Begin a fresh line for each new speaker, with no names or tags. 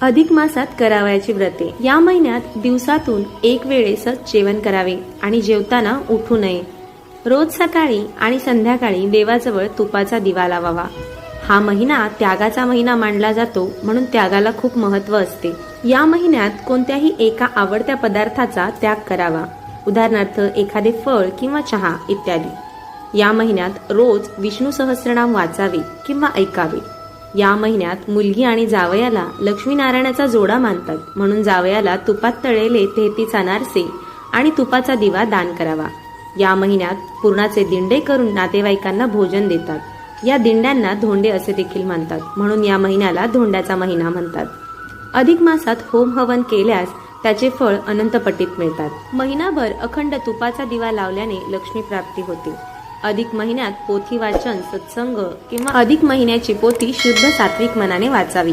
अधिक मासात करावयाची व्रते। या महिन्यात दिवसातून एक वेळेसच जेवण करावे आणि जेवताना उठू नये। रोज सकाळी आणि संध्याकाळी देवाजवळ तुपाचा दिवा लावावा। हा महिना त्यागाचा महिना मानला जातो, म्हणून त्यागाला खूप महत्त्व असते। या महिन्यात कोणत्याही एका आवडत्या पदार्थाचा त्याग करावा, उदाहरणार्थ एखादे फळ किंवा चहा इत्यादी। या महिन्यात रोज विष्णू सहस्त्रनाम वाचावे किंवा ऐकावे। या महिन्यात मुलगी आणि जावयाला लक्ष्मीनारायणाचा जोडा मानतात, म्हणून जावयाला तुपात तळलेले 33 अनारसे आणि तुपाचा दिवा दान करावा। या महिन्यात पुरणाचे दिंडे करून नातेवाईकांना भोजन देतात। या दिंड्यांना धोंडे असे देखील म्हणतात, म्हणून या महिन्याला धोंड्याचा महिना म्हणतात। अधिक मासात होम हवन केल्यास त्याचे फळ अनंतपटीत मिळतात। महिनाभर अखंड तुपाचा दिवा लावल्याने लक्ष्मी प्राप्ती होते। अधिक महिन्यात पोथी वाचन, सत्संग किंवा अधिक महिन्याची पोथी शुद्ध सात्विक मनाने वाचावी।